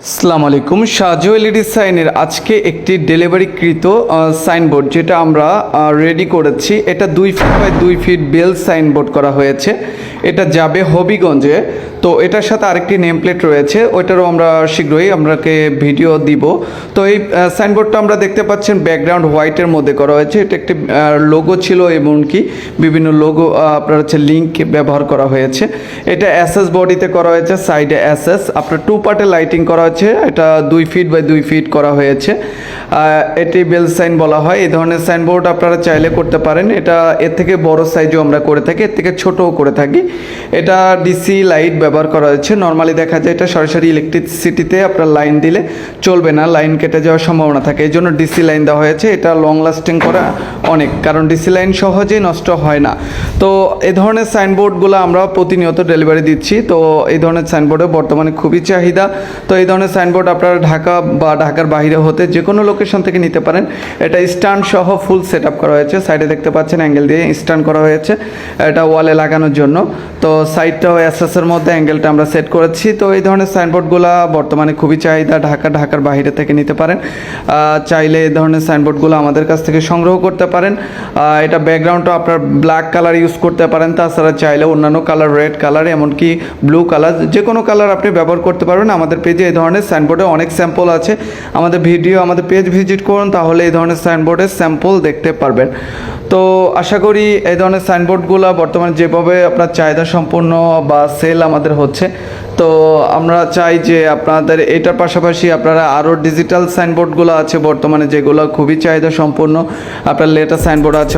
আসসালামু আলাইকুম। সাজু এলইডি সাইনের আজকে একটি ডেলিভারিকৃত সাইনবোর্ড যেটা আমরা রেডি করেছি। এটা 2 ফিট বাই 2 ফিট বেল সাইনবোর্ড করা হয়েছে। এটা যাবে হবিগঞ্জে। তো এটার সাথে আরেকটি নেম প্লেট রয়েছে, ওইটারও আমরা শীঘ্রই আপনাকে ভিডিও দিব। তো এই সাইনবোর্ডটা আমরা দেখতে পাচ্ছেন ব্যাকগ্রাউন্ড হোয়াইটের মধ্যে করা হয়েছে। এটা একটি লোগো ছিল, এমনকি বিভিন্ন লোগো আপনার হচ্ছে লিঙ্ক ব্যবহার করা হয়েছে। এটা এসএস বডিতে করা হয়েছে, সাইডে এসএস আপনার 2 পার্টে লাইটিং করা হয়েছে। এটা 2 ফিট বাই 2 ফিট করা হয়েছে। এটি বেল সাইন বলা হয়। এই ধরনের সাইনবোর্ড আপনারা চাইলে করতে পারেন। এটা এর থেকে বড় সাইজও আমরা করে থাকি, এর থেকে ছোটও করে থাকি। এটা ডিসি লাইট ব্যবহার করা হয়েছে। নর্মালি দেখা যায় এটা সরাসরি ইলেকট্রিসিটিতে আপনার লাইন দিলে চলবে না, লাইন কেটে যাওয়ার সম্ভাবনা থাকে। এই জন্য ডিসি লাইন দেওয়া হয়েছে। এটা লং লাস্টিং করা অনেক, কারণ ডিসি লাইন সহজেই নষ্ট হয় না। তো এই ধরনের সাইনবোর্ডগুলো আমরা প্রতিনিয়ত ডেলিভারি দিচ্ছি। তো এই ধরনের সাইনবোর্ডে বর্তমানে খুবই চাহিদা। তো এই ধরনের সাইনবোর্ড আপনারা ঢাকা বা ঢাকার বাইরে হতে যে কোনো লোকেশন থেকে নিতে পারেন। এটা স্ট্যান্ড সহ ফুল সেট আপ করা হয়েছে। সাইডে দেখতে পাচ্ছেন অ্যাঙ্গেল দিয়ে স্ট্যান্ড করা হয়েছে, এটা ওয়ালে লাগানোর জন্য। তো সাইডটাও এসএসের মধ্যে অ্যাঙ্গেলটা আমরা সেট করেছি। তো এই ধরনের সাইনবোর্ডগুলো বর্তমানে খুবই চাহিদা। ঢাকার বাইরে থেকে নিতে পারেন। চাইলে এই ধরনের সাইনবোর্ডগুলো আমাদের কাছ থেকে সংগ্রহ করতে পারেন। এটা ব্যাকগ্রাউন্ডটা আপনার ব্ল্যাক কালার ইউজ করতে পারেন, তাছাড়া চাইলে অন্যান্য কালার, রেড কালার, এমনকি ব্লু কালার, যে কোনো কালার আপনি ব্যবহার করতে পারবেন। আমাদের পেজে এই ধরনের সাইনবোর্ডে অনেক স্যাম্পল আছে। আমাদের পেজ ভিজিট করুন, তাহলে এই ধরনের সাইনবোর্ডের স্যাম্পল দেখতে পারবেন। তো আশা করি এই ধরনের সাইনবোর্ডগুলো বর্তমানে যেভাবে আপনার চাহিদা সম্পূর্ণ বা সেল আমাদের হচ্ছে, তো আমরা চাই যে আপনাদের এটার পাশাপাশি আপনারা আরও ডিজিটাল সাইনবোর্ডগুলো আছে বর্তমানে, যেগুলো খুবই চাহিদা সম্পূর্ণ। আপনার লেটেস্ট সাইনবোর্ড আছে